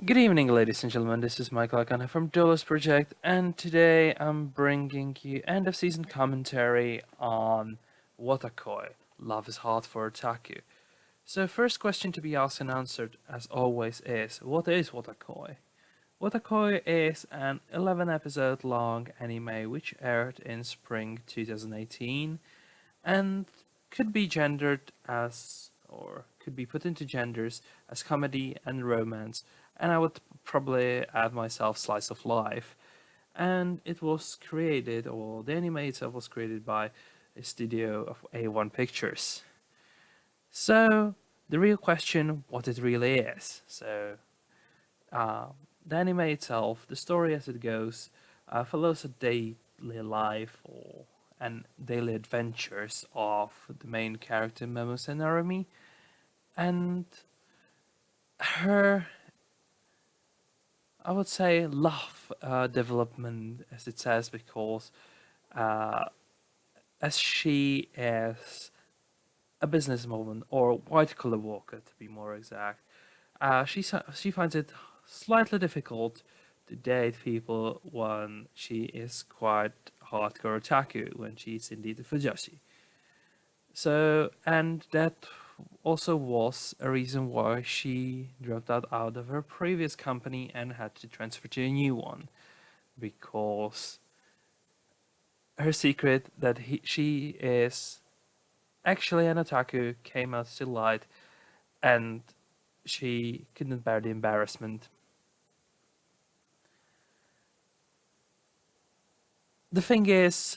Good evening, ladies and gentlemen. This is Michael Akahane from Duallist Project, and today I'm bringing you end of season commentary on Wotakoi. Love is hard for Otaku. So, first question to be asked and answered, as always, is what is Wotakoi? Wotakoi is an 11 episode long anime which aired in spring 2018 and could be gendered as, or could be put into genders as comedy and romance, and I would probably add myself slice of life. And it was created, or the anime itself was created by a studio of A1 Pictures. So, the real question, what it really is. Uh, the anime itself, the story as it goes, follows a daily life and daily adventures of the main character Memos and Narumi, and her, I would say, love development, as it says, because uh, as she is a businesswoman or white collar worker, to be more exact, she finds it slightly difficult to date people when she is quite hardcore otaku, when she's indeed a fujoshi. So, and that also was a reason why she dropped out of her previous company and had to transfer to a new one, because her secret that she is actually an otaku came out to light, and she couldn't bear the embarrassment. The thing is,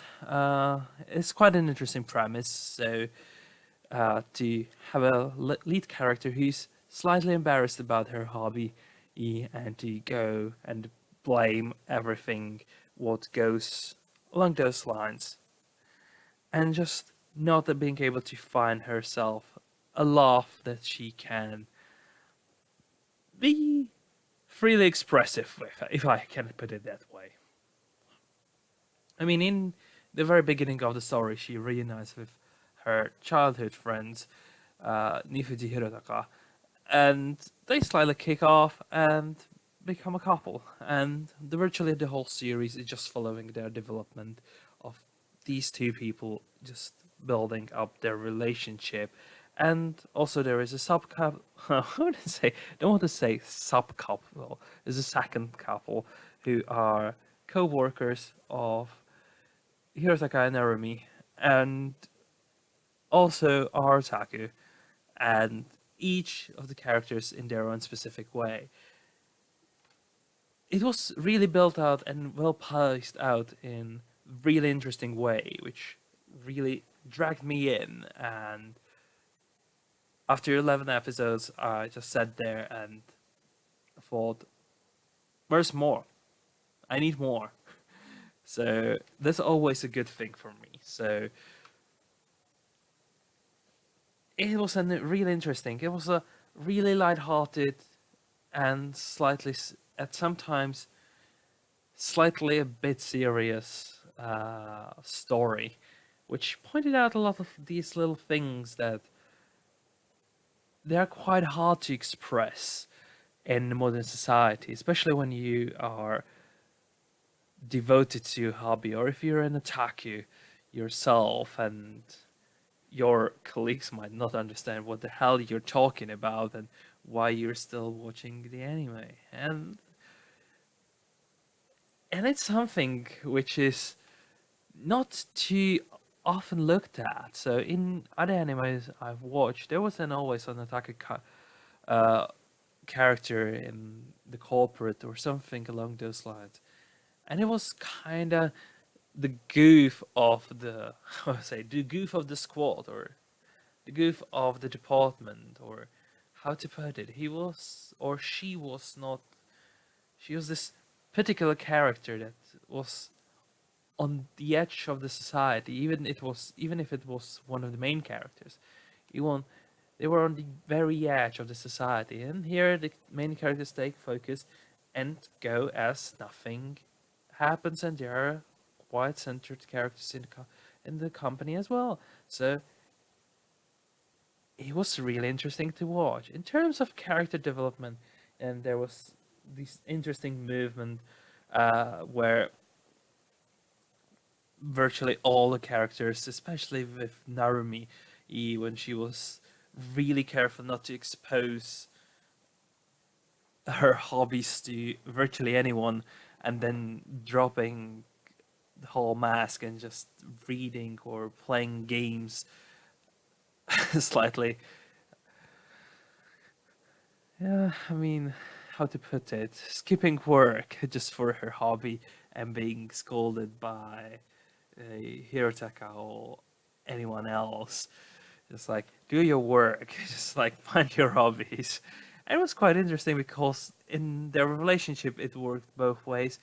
it's quite an interesting premise. So, to have a lead character who's slightly embarrassed about her hobby, and to go and blame everything what goes along those lines, and just not being able to find herself a laugh that she can be freely expressive with, if I can put it that way. I mean, in the very beginning of the story, she reunites with her childhood friends, Nifuji Hirotaka, and they slightly kick off and become a couple. And virtually the whole series is just following their development of these two people just building up their relationship. And also there is a sub couple. I wouldn't say, don't want to say sub couple. There's a second couple who are co-workers of Hirotaka and Narumi, and also Artaku, and each of the characters in their own specific way. It was really built out and well polished out in really interesting way, which really dragged me in. And after 11 episodes, I just sat there and thought, "Where's more? I need more." So that's always a good thing for me. So it was really interesting. It was a really light-hearted and slightly, at sometimes, slightly a bit serious story, which pointed out a lot of these little things that they are quite hard to express in modern society, especially when you are devoted to your hobby, or if you're an otaku yourself and your colleagues might not understand what the hell you're talking about and why you're still watching the anime. And it's something which is not too often looked at. So in other animes I've watched, there was an always an uh, character in the corporate or something along those lines, and it was kind of the goof of the how do I say, the goof of the squad, or the goof of the department, or how to put it. He was, or she was not. She was this particular character that was on the edge of the society, even if it was one of the main characters. Even they were on the very edge of the society, and here the main characters take focus and go as nothing happens, and they are quite centered characters in the company as well. So it was really interesting to watch in terms of character development, and there was this interesting movement where virtually all the characters, especially with Narumi, when she was really careful not to expose her hobbies to virtually anyone, and then dropping the whole mask and just reading or playing games slightly. Yeah, I mean, how to put it? Skipping work just for her hobby and being scolded by Hirotaka or anyone else. Just like, do your work, just like find your hobbies. And it was quite interesting because in their relationship it worked both ways.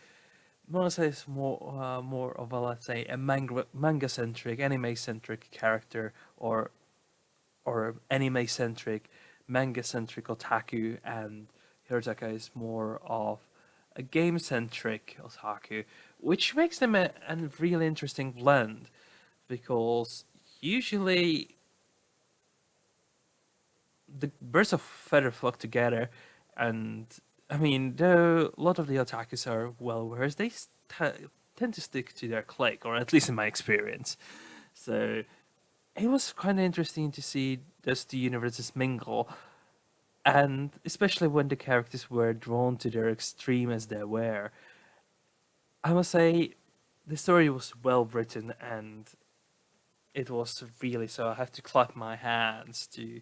Monasa is more of a, let's say, a manga centric, anime centric character, or anime centric, manga centric otaku, and Hirotaka is more of a game centric otaku, which makes them a really interesting blend because usually the birds of feather flock together, and I mean, though a lot of the otakus are well versed, they tend to stick to their clique, or at least in my experience. So it was kind of interesting to see those two universes mingle, and especially when the characters were drawn to their extreme as they were. I must say, the story was well written, and it was really so. I have to clap my hands to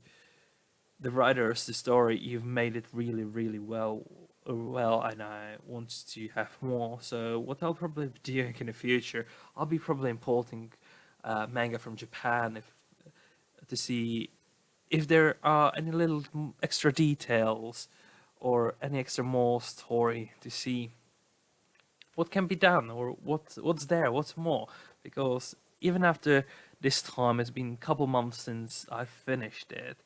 the writers, the story. You've made it really, really well, and I want to have more. So what I'll probably be doing in the future, I'll be probably importing manga from Japan if to see if there are any little extra details or any extra more story to see what can be done or what's there, what's more. Because even after this time, it's been a couple months since I finished it,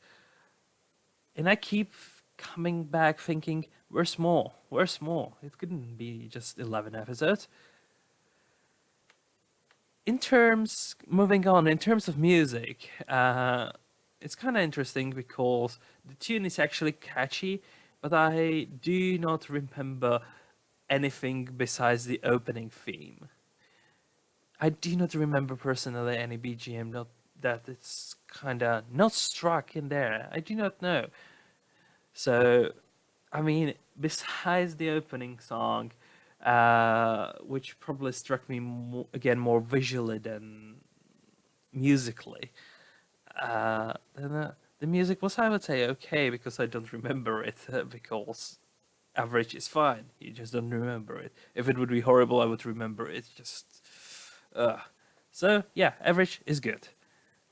and I keep coming back thinking, where's more? Where's more? It couldn't be just 11 episodes. Moving on, in terms of music, it's kind of interesting because the tune is actually catchy, but I do not remember anything besides the opening theme. I do not remember personally any BGM not that it's kind of not struck in there. I do not know. So, I mean, besides the opening song, which probably struck me again more visually than musically, then the music was, I would say, okay because I don't remember it because average is fine. You just don't remember it. If it would be horrible, I would remember it. Just, uh. So yeah, average is good.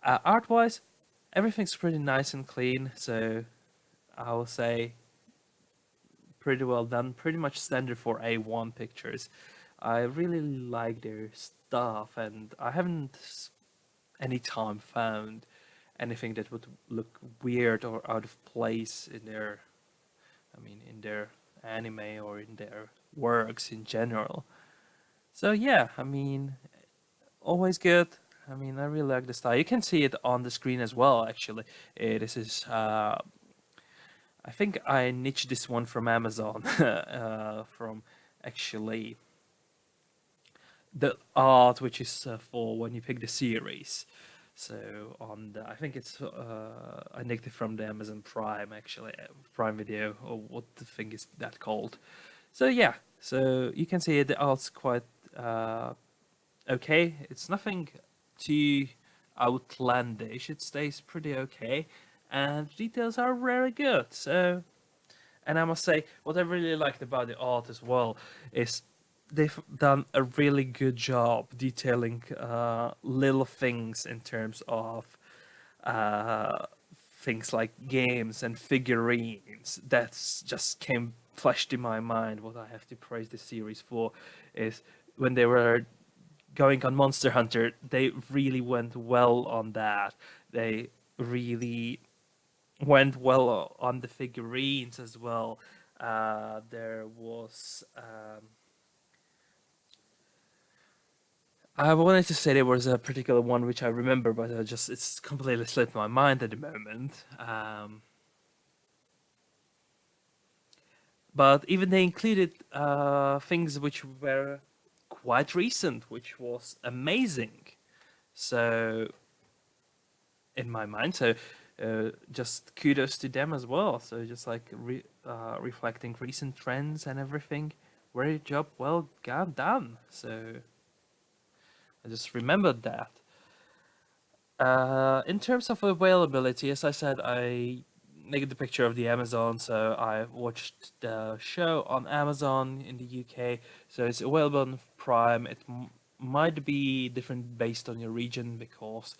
Art wise, everything's pretty nice and clean. So I will say pretty well done. Pretty much standard for A1 pictures. I really like their stuff, and I haven't any time found anything that would look weird or out of place in their, I mean, in their anime or in their works in general. So yeah, I mean, always good. I mean, I really like the style. You can see it on the screen as well. Actually, this is. I think I niched this one from Amazon. From actually the art, which is for when you pick the series. So on the, I think it's I nicked it from the Amazon Prime actually, Prime Video or what the thing is that called. So yeah, so you can see the art's quite okay. It's nothing too outlandish. It stays pretty okay, and details are very good. So, and I must say, what I really liked about the art as well is they've done a really good job detailing little things in terms of uh, things like games and figurines. That's just came flashed in my mind. What I have to praise the series for is when they were going on Monster Hunter, they really went well on that. They really went well on the figurines as well. There was. I wanted to say there was a particular one which I remember, but I just it's completely slipped my mind at the moment. But even they included things which were quite recent, which was amazing. So in my mind, so just kudos to them as well. So just like reflecting recent trends and everything. Great job, well done. So I just remembered that. In terms of availability, as I said, I naked the picture of the Amazon, so I watched the show on Amazon in the UK. So it's available on Prime. It might be different based on your region because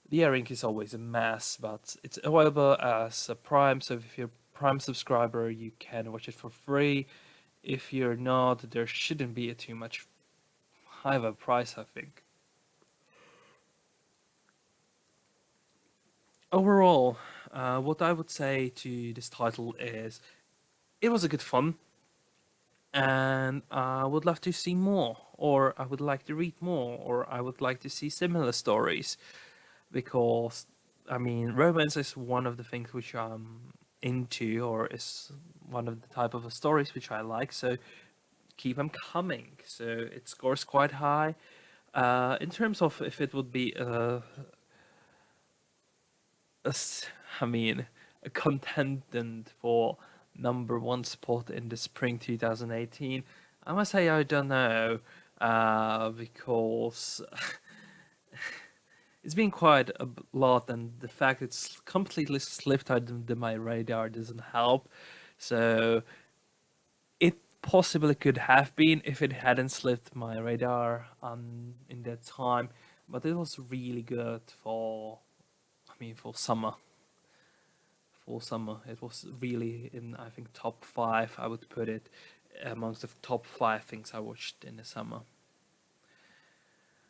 the airing is always a mess, but it's available as a Prime. So if you're a Prime subscriber, you can watch it for free. If you're not, there shouldn't be a too much high of a price, I think. Overall, what I would say to this title is it was a good fun, and I would love to see more, or I would like to read more, or I would like to see similar stories because, I mean, romance is one of the things which I'm into, or is one of the type of stories which I like. So keep them coming. So it scores quite high. In terms of if it would be a s- I mean, a contendant for number one spot in the spring 2018. I must say I don't know, because it's been quite a lot, and the fact it's completely slipped out of my radar doesn't help. So it possibly could have been if it hadn't slipped my radar in that time, but it was really good for, I mean, for summer. For summer. It was really in, I think, top five. I would put it amongst the top five things I watched in the summer.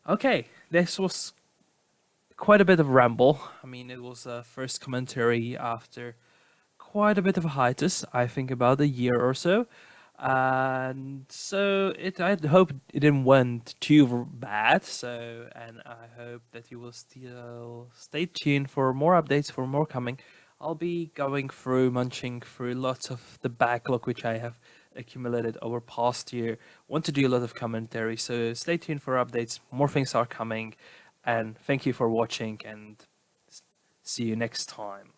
Okay, this was quite a bit of ramble. I mean, it was a first commentary after quite a bit of a hiatus. I think about a year or so. And so it, I hope it didn't went too bad. So, and I hope that you will still stay tuned for more updates, for more coming. I'll be going through, munching through lots of the backlog which I have accumulated over past year. Want to do a lot of commentary, so stay tuned for updates. More things are coming, and thank you for watching, and see you next time.